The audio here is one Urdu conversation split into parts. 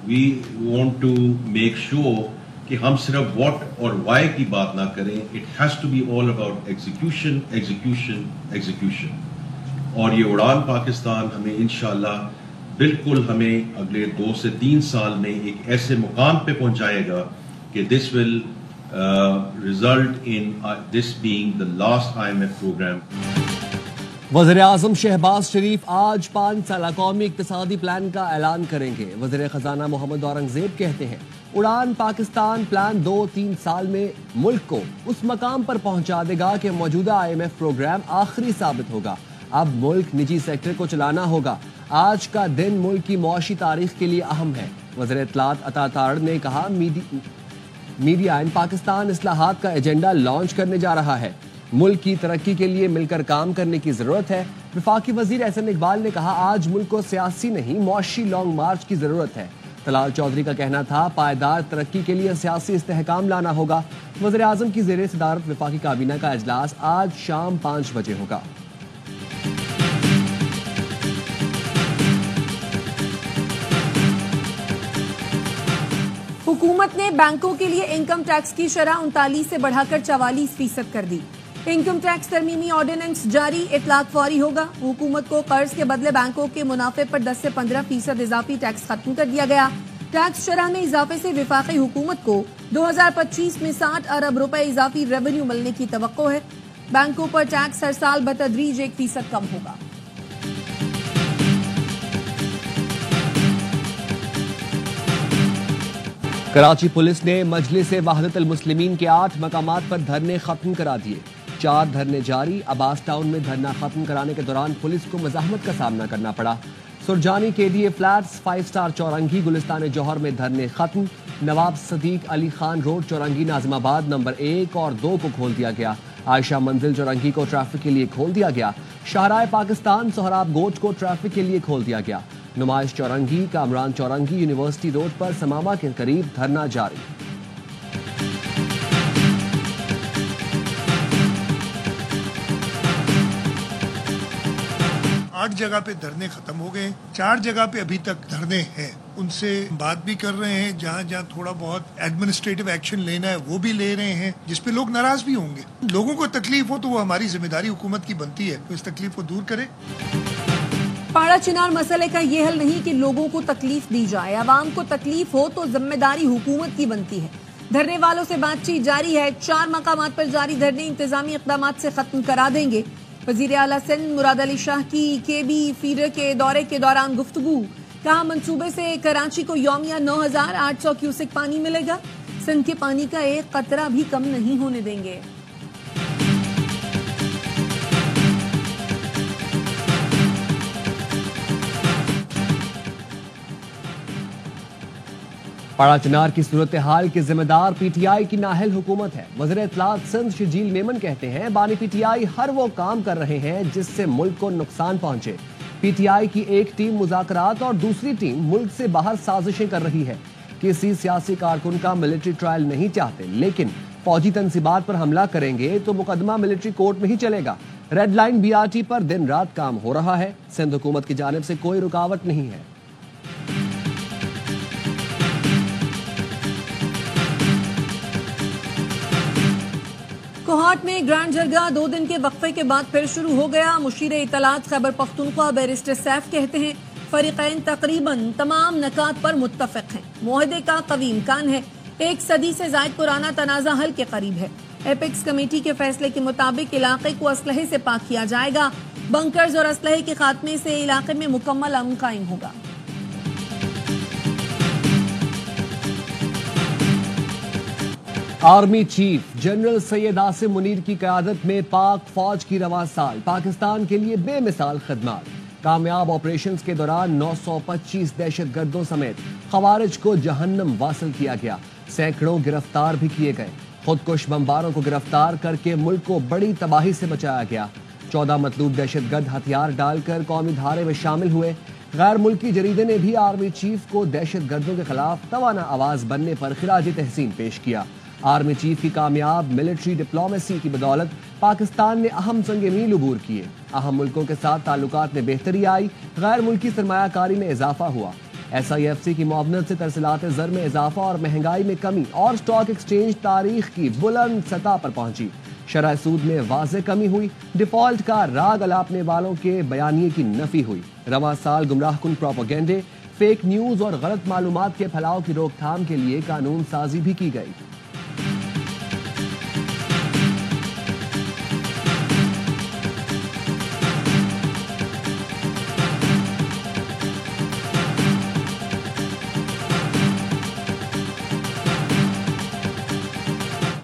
we want to make sure کہ ہم صرف واٹ اور وائی کی بات نہ کریں. It has to be all about execution execution execution. اور یہ اڑان پاکستان ہمیں انشاءاللہ بالکل ہمیں اگلے 2 سے 3 سال میں ایک ایسے مقام پہ پہنچائے گا کہ دس ول result in this being the last IMF program. وزیر اعظم شہباز شریف آج 5 سالہ قومی اقتصادی پلان کا اعلان کریں گے. وزیر خزانہ محمد اورنگزیب کہتے ہیں اڑان پاکستان پلان 2-3 سال میں ملک کو اس مقام پر پہنچا دے گا کہ موجودہ IMF پروگرام آخری ثابت ہوگا. اب ملک نجی سیکٹر کو چلانا ہوگا. آج کا دن ملک کی معاشی تاریخ کے لیے اہم ہے. وزیر اطلاعات عطا تارڑ نے کہا میڈیا ان پاکستان اصلاحات کا ایجنڈا لانچ کرنے جا رہا ہے. ملک کی ترقی کے لیے مل کر کام کرنے کی ضرورت ہے. وفاقی وزیر احسن اقبال نے کہا آج ملک کو سیاسی نہیں معاشی لانگ مارچ کی ضرورت ہے. طلال چودھری کا کہنا تھا پائیدار ترقی کے لیے سیاسی استحکام لانا ہوگا. وزیر اعظم کی زیر صدارت وفاقی کابینہ کا اجلاس آج شام 5 بجے ہوگا. حکومت نے بینکوں کے لیے انکم ٹیکس کی شرح 39 سے بڑھا کر 44% کر دی. انکم ٹیکس ترمیمی آرڈیننس جاری، اطلاق فوری ہوگا. حکومت کو قرض کے بدلے بینکوں کے منافع پر 10 سے 15% اضافی ٹیکس ختم کر دیا گیا. ٹیکس شرح میں اضافے سے وفاقی حکومت کو 2025 میں 60 ارب روپے اضافی ریونیو ملنے کی توقع ہے. بینکوں پر ٹیکس ہر سال بتدریج 1% کم ہوگا. کراچی پولیس نے مجلس وحدت المسلمین کے 8 مقامات پر دھرنے ختم کرا دیے. 4 دھرنے جاری. عباس ٹاؤن میں دھرنا ختم کرانے کے دوران پولیس کو مزاحمت کا سامنا کرنا پڑا. سرجانی KDA فلیٹس 5 اسٹار چورنگی گلستان جوہر میں دھرنے ختم. نواب صدیق علی خان روڈ چورنگی ناظم آباد نمبر 1 اور 2 کو کھول دیا گیا. عائشہ منزل چورنگی کو ٹریفک کے لیے کھول دیا گیا. شاہراہ پاکستان سہراب گوٹ کو ٹریفک کے لیے کھول دیا گیا. نمائش چورنگی کامران چورنگی یونیورسٹی روڈ پر سماما کے قریب دھرنا جاری. آٹھ جگہ پہ دھرنے ختم ہو گئے. 4 جگہ پہ ابھی تک دھرنے ہیں. ان سے بات بھی کر رہے ہیں. جہاں جہاں تھوڑا بہت ایڈمنسٹریٹو ایکشن لینا ہے وہ بھی لے رہے ہیں, جس پہ لوگ ناراض بھی ہوں گے. لوگوں کو تکلیف ہو تو وہ ہماری ذمہ داری حکومت کی بنتی ہے تو اس تکلیف کو دور کرے. پاڑا چنار مسئلے کا یہ حل نہیں کہ لوگوں کو تکلیف دی جائے. عوام کو تکلیف ہو تو ذمہ داری حکومت کی بنتی ہے. دھرنے والوں سے بات چیت جاری ہے. 4 مقامات پر جاری دھرنے انتظامی اقدامات سے ختم کرا دیں گے. وزیر اعلیٰ سندھ مراد علی شاہ کی KB فیڈر کے دورے کے دوران گفتگو. کہا منصوبے سے کراچی کو یومیہ 9800 کیوسک پانی ملے گا. سندھ کے پانی کا ایک قطرہ بھی کم نہیں ہونے دیں گے. پاڑا چنار کی صورتحال کی ذمہ دار PTI کی نااہل حکومت ہے. وزیر اطلاعات سندھ شرجیل میمن کہتے ہیں بانی PTI ہر وہ کام کر رہے ہیں جس سے ملک کو نقصان پہنچے. PTI کی ایک ٹیم مذاکرات اور دوسری ٹیم ملک سے باہر سازشیں کر رہی ہے. کسی سیاسی کارکن کا ملٹری ٹرائل نہیں چاہتے, لیکن فوجی تنصیبات پر حملہ کریں گے تو مقدمہ ملٹری کورٹ میں ہی چلے گا. ریڈ لائن BRT پر دن رات کام ہو رہا ہے. سندھ حکومت کی جانب سے کوئی رکاوٹ نہیں ہے. کوہاٹ میں گرانڈ جرگہ 2 دن کے وقفے کے بعد پھر شروع ہو گیا. مشیر اطلاعات خیبر پختونخوا بیرسٹر سیف کہتے ہیں فریقین تقریباً تمام نکات پر متفق ہیں. معاہدے کا قوی امکان ہے. 1 صدی سے زائد پرانا تنازع حل کے قریب ہے. ایپیکس کمیٹی کے فیصلے کے مطابق علاقے کو اسلحے سے پاک کیا جائے گا. بنکرز اور اسلحے کے خاتمے سے علاقے میں مکمل امن قائم ہوگا. Army chief general Syed Asim Munir کی قیادت میں پاک فوج کی رواں سال پاکستان کے لیے بے مثال خدمات. کامیاب آپریشنز کے دوران 925 دہشت گردوں سمیت خوارج کو جہنم واصل کیا گیا. سینکڑوں گرفتار بھی کیے گئے. خودکش بمباروں کو گرفتار کر کے ملک کو بڑی تباہی سے بچایا گیا. 14 مطلوب دہشت گرد ہتھیار ڈال کر قومی دھارے میں شامل ہوئے. غیر ملکی جریدے نے بھی آرمی چیف کو دہشت گردوں کے خلاف توانا آواز بننے پر خراج تحسین پیش کیا. آرمی چیف کی کامیاب ملٹری ڈپلومیسی کی بدولت پاکستان نے اہم سنگ میل عبور کیے. اہم ملکوں کے ساتھ تعلقات میں بہتری آئی. غیر ملکی سرمایہ کاری میں اضافہ ہوا. SIFC کی معاونت سے ترسیلات زر میں اضافہ اور مہنگائی میں کمی اور اسٹاک ایکسچینج تاریخ کی بلند سطح پر پہنچی. شرح سود میں واضح کمی ہوئی. ڈیفالٹ کا راگ الاپنے والوں کے بیانیے کی نفی ہوئی. رواں سال گمراہ کن پروپیگنڈے، فیک نیوز اور غلط معلومات کے پھیلاؤ کی روک تھام کے لیے قانون سازی بھی کی گئی.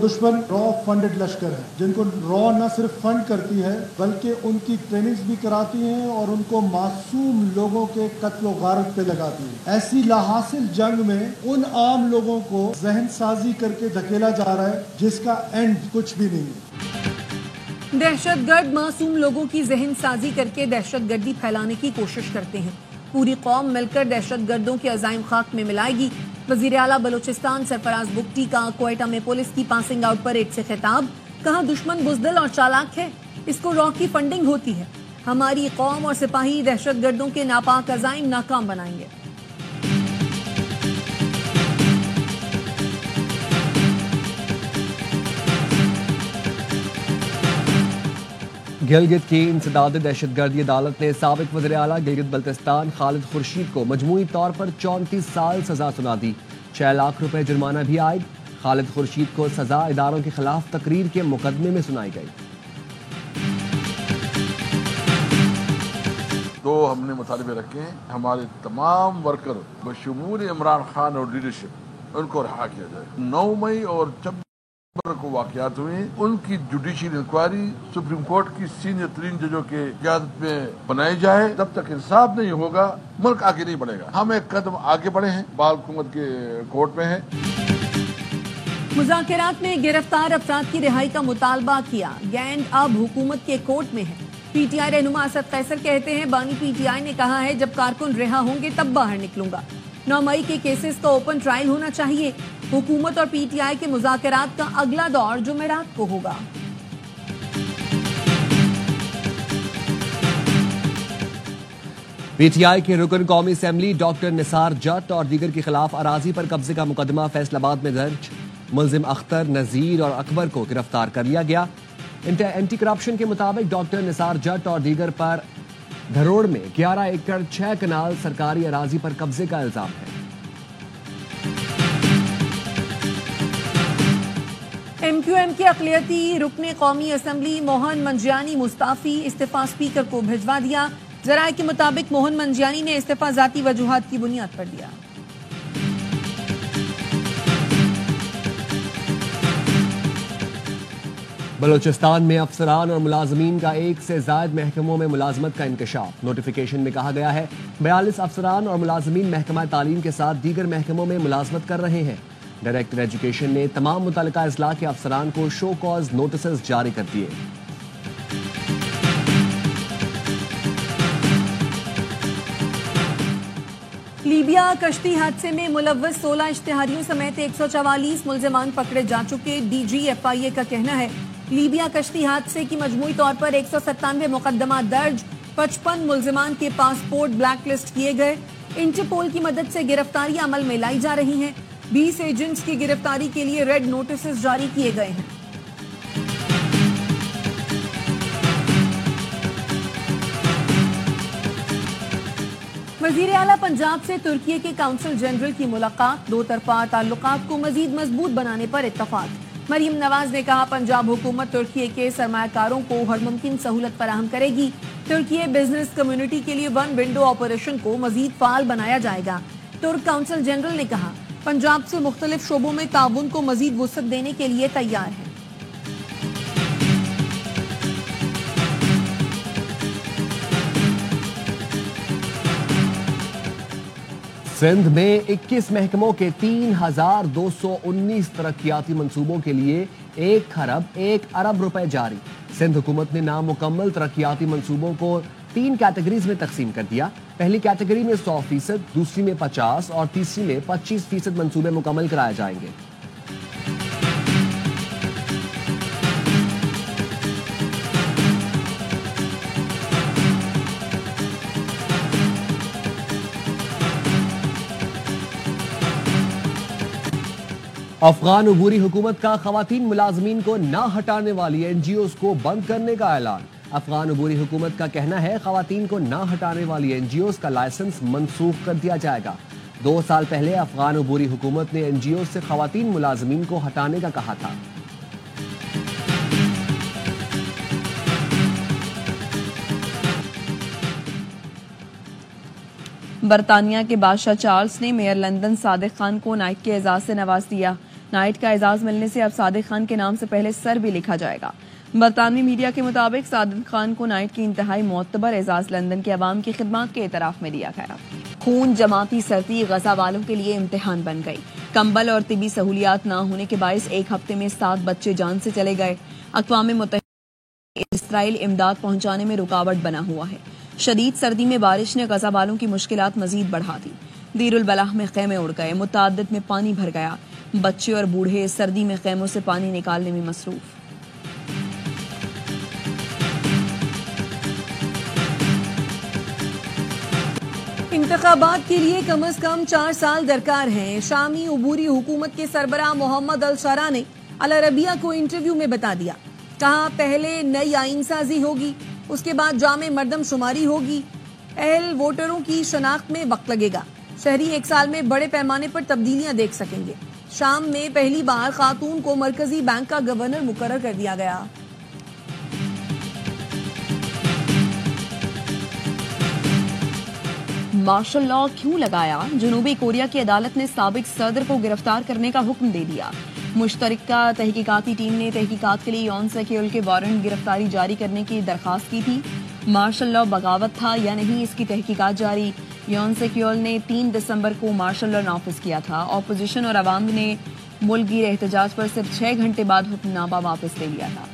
دشمن را فنڈڈ لشکر ہے، جن کو را نہ صرف فنڈ کرتی ہے بلکہ ان کی ٹریننگز بھی کراتی ہیں اور ان کو معصوم لوگوں کے قتل و غارت پہ لگاتی ہے. ایسی لاحاصل جنگ میں ان عام لوگوں کو ذہن سازی کر کے دھکیلا جا رہا ہے جس کا اینڈ کچھ بھی نہیں ہے. دہشت گرد معصوم لوگوں کی ذہن سازی کر کے دہشت گردی پھیلانے کی کوشش کرتے ہیں. پوری قوم مل کر دہشت گردوں کے عزائم خاک میں ملائے گی. وزیر اعلیٰ بلوچستان سرفراز بگٹی کا کوئٹہ میں پولیس کی پاسنگ آؤٹ پریڈ سے خطاب. کہا دشمن بزدل اور چالاک ہے، اس کو را کی فنڈنگ ہوتی ہے. ہماری قوم اور سپاہی دہشت گردوں کے ناپاک عزائم ناکام بنائیں گے. گلگت کی انسداد دہشت گردی عدالت نے سابق وزیر اعلیٰ گلگت بلتستان خالد خورشید کو مجموعی طور پر 34 سال سزا سنا دی. 6 لاکھ روپے جرمانہ بھی عائد. خالد خورشید کو سزا اداروں کے خلاف تقریر کے مقدمے میں سنائی گئی. دو ہم نے مطالبے رکھے ہیں. ہمارے تمام ورکر بشمول عمران خان اور لیڈرشپ ان کو رہا کیا جائے. 9 مئی اور 26 کو واقعات ہوئے ہیں، ان کی جوڈیشل انکوائری سپریم کورٹ کی سینئر ترین ججوں کے قیادت میں بنائی جائے. جب تک انصاف نہیں ہوگا ملک آگے نہیں بڑھے گا. ہم ایک قدم آگے بڑھے ہیں، بال حکومت کے کورٹ میں ہیں. مذاکرات میں گرفتار افراد کی رہائی کا مطالبہ کیا. گینگ اب حکومت کے کورٹ میں ہے. PTI رہنما اسد قیصر کہتے ہیں بانی PTI نے کہا ہے جب کارکن رہا ہوں گے تب باہر نکلوں گا. 9 مئی کے کیسز کا اوپن ٹرائل ہونا چاہیے. حکومت اور PTI کے مذاکرات کا اگلا دور جمعرات کو ہوگا. PTI کے رکن قومی اسمبلی ڈاکٹر نثار جٹ اور دیگر کے خلاف اراضی پر قبضے کا مقدمہ فیصل آباد میں درج. ملزم اختر، نذیر اور اکبر کو گرفتار کر لیا گیا. اینٹی کرپشن کے مطابق ڈاکٹر نثار جٹ اور دیگر پر دھروڑ میں 11 ایکڑ 6 کنال سرکاری اراضی پر قبضے کا الزام ہے. MQM کے اقلیتی رکن قومی اسمبلی موہن منجیانی مستعفی. استعفی اسپیکر کو بھجوا دیا. ذرائع کے مطابق موہن منجیانی نے استعفی ذاتی وجوہات کی بنیاد پر دیا. بلوچستان میں افسران اور ملازمین کا 1 سے زائد محکموں میں ملازمت کا انکشاف. نوٹیفیکیشن میں کہا گیا ہے 42 افسران اور ملازمین محکمہ تعلیم کے ساتھ دیگر محکموں میں ملازمت کر رہے ہیں. ڈائریکٹر ایجوکیشن نے تمام متعلقہ اضلاع کے افسران کو شو کاز نوٹسز جاری کر دیے. لیبیا کشتی حادثے میں ملوث 16 اشتہاریوں سمیت 144 ملزمان پکڑے جا چکے. DG FIA کا کہنا ہے لیبیا کشتی حادثے کی مجموعی طور پر 197 مقدمات درج. 55 ملزمان کے پاسپورٹ بلیک لسٹ کیے گئے. انٹرپول کی مدد سے گرفتاری عمل میں لائی جا رہی ہیں. 20 ایجنٹس کی گرفتاری کے لیے ریڈ نوٹسز جاری کیے گئے ہیں. وزیر اعلیٰ پنجاب سے ترکی کے کونسل جنرل کی ملاقات. 2 طرفہ تعلقات کو مزید مضبوط بنانے پر اتفاق. مریم نواز نے کہا پنجاب حکومت ترکی کے سرمایہ کاروں کو ہر ممکن سہولت فراہم کرے گی. ترکی بزنس کمیونٹی کے لیے 1 ونڈو آپریشن کو مزید فعال بنایا جائے گا. ترک کونسل جنرل نے کہا پنجاب سے مختلف شعبوں میں تعاون کو مزید وسعت دینے کے لیے تیار ہے. سندھ میں 21 محکموں کے 3219 ترقیاتی منصوبوں کے لیے 1 ارب روپے جاری. سندھ حکومت نے نامکمل ترقیاتی منصوبوں کو 3 کیٹیگریز میں تقسیم کر دیا. پہلی کیٹیگری میں 100%، دوسری میں 50% اور تیسری میں 25% منصوبے مکمل کرائے جائیں گے. افغان عبوری حکومت کا خواتین ملازمین کو نہ ہٹانے والی NGOs کو بند کرنے کا اعلان۔ افغان عبوری حکومت کا کہنا ہے خواتین کو نہ ہٹانے والی NGOs کا لائسنس منسوخ کر دیا جائے گا۔ 2 سال پہلے افغان عبوری حکومت نے NGOs سے خواتین ملازمین کو ہٹانے کا کہا تھا۔ برطانیہ کے بادشاہ چارلز نے میئر لندن صادق خان کو نائٹ کے اعزاز سے نواز دیا۔ نائٹ کا اعزاز ملنے سے اب صادق خان کے نام سے پہلے سر بھی لکھا جائے گا۔ برطانوی میڈیا کے مطابق صادق خان کو نائٹ کی انتہائی معتبر اعزاز لندن کے عوام کی خدمات کے اعتراف میں دیا گیا۔ خون جماتی سردی غزہ والوں کے لیے امتحان بن گئی۔ کمبل اور طبی سہولیات نہ ہونے کے باعث ایک ہفتے میں 7 بچے جان سے چلے گئے۔ اقوام متحدہ اسرائیل امداد پہنچانے میں رکاوٹ بنا ہوا ہے۔ شدید سردی میں بارش نے غزہ والوں کی مشکلات مزید بڑھا دی۔ دیر البلاح میں خیمے اڑ گئے، متعدد میں پانی بھر گیا۔ بچے اور بوڑھے سردی میں خیموں سے پانی نکالنے میں مصروف۔ انتخابات کے لیے کم از کم 4 سال درکار ہیں۔ شامی عبوری حکومت کے سربراہ محمد الشرا نے العربیہ کو انٹرویو میں بتا دیا۔ کہا پہلے نئی آئین سازی ہوگی، اس کے بعد جامع مردم شماری ہوگی، اہل ووٹروں کی شناخت میں وقت لگے گا، شہری 1 سال میں بڑے پیمانے پر تبدیلیاں دیکھ سکیں گے۔ شام میں پہلی بار خاتون کو مرکزی بینک کا گورنر مقرر کر دیا گیا۔ مارشل لا کیوں لگایا؟ جنوبی کوریا کی عدالت نے سابق صدر کو گرفتار کرنے کا حکم دے دیا۔ مشترکہ تحقیقاتی ٹیم نے تحقیقات کے لیے یون سیکیول کے وارنٹ گرفتاری جاری کرنے کی درخواست کی تھی۔ مارشل لا بغاوت تھا یا نہیں، اس کی تحقیقات جاری۔ یون سیکیول نے 3 دسمبر کو مارشل لا نافذ کیا تھا۔ اپوزیشن اور عوام نے ملک گیر احتجاج پر صرف 6 گھنٹے بعد حکم نامہ واپس لے لیا تھا۔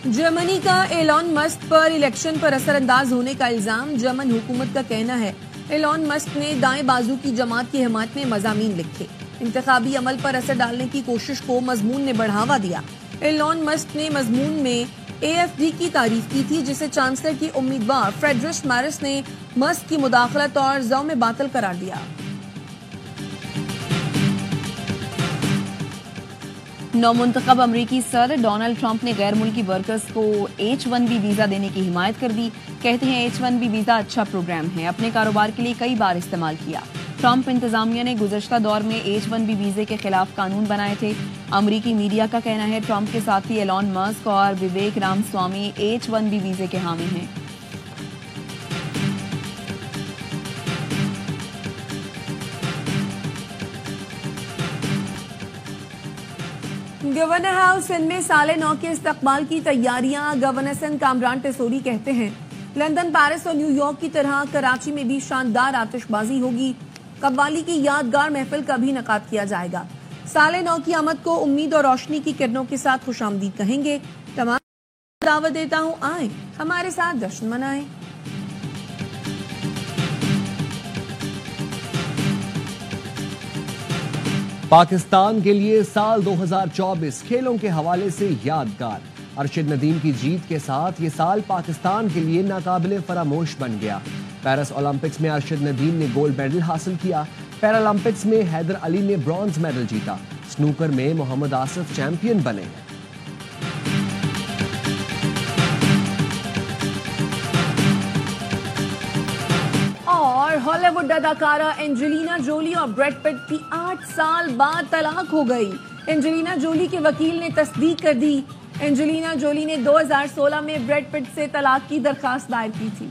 جرمنی کا ایلون مسک پر الیکشن پر اثر انداز ہونے کا الزام۔ جرمن حکومت کا کہنا ہے ایلون مسک نے دائیں بازو کی جماعت کی حمایت میں مضامین لکھے، انتخابی عمل پر اثر ڈالنے کی کوشش کو مضمون نے بڑھاوا دیا۔ ایلون مسک نے مضمون میں AFD کی تعریف کی تھی، جسے چانسلر کی امیدوار فریڈرش میرس نے مسک کی مداخلت اور زوم باطل قرار دیا۔ نومنتخب امریکی صدر ڈونلڈ ٹرمپ نے غیر ملکی ورکرز کو H-1B ویزا دینے کی حمایت کر دی۔ کہتے ہیں H-1B ویزا اچھا پروگرام ہے، اپنے کاروبار کے لیے کئی بار استعمال کیا۔ ٹرمپ انتظامیہ نے گزشتہ دور میں H-1B ویزے کے خلاف قانون بنائے تھے۔ امریکی میڈیا کا کہنا ہے ٹرمپ کے ساتھی ایلون مسک اور وویک رام سوامی H-1B ویزے کے حامی ہیں۔ گورنر ہاؤس سندھ میں سال نو کے استقبال کی تیاریاں۔ گورنر سندھ کامران ٹیسوری کہتے ہیں لندن، پیرس اور نیو یارک کی طرح کراچی میں بھی شاندار آتش بازی ہوگی۔ قوالی کی یادگار محفل کا بھی انعقاد کیا جائے گا۔ سال نو کی آمد کو امید اور روشنی کی کرنوں کے ساتھ خوش آمدید کہیں گے۔ تمام دعوت دیتا ہوں، آئیں ہمارے ساتھ جشن منائیں۔ پاکستان کے لیے سال 2024 کھیلوں کے حوالے سے یادگار۔ ارشد ندیم کی جیت کے ساتھ یہ سال پاکستان کے لیے ناقابل فراموش بن گیا۔ پیرس اولمپکس میں ارشد ندیم نے گولڈ میڈل حاصل کیا۔ پیرالمپکس میں حیدر علی نے برونز میڈل جیتا۔ سنوکر میں محمد آصف چیمپئن بنے۔ اور ہالی ووڈ اداکارہ اینجلینا جولی اور بریڈ پٹ کی 8 سال بعد طلاق ہو گئی۔ اینجلینا جولی کے وکیل نے تصدیق کر دی۔ اینجلینا جولی نے 2016 میں بریڈ پٹ سے طلاق کی درخواست دائر کی تھی۔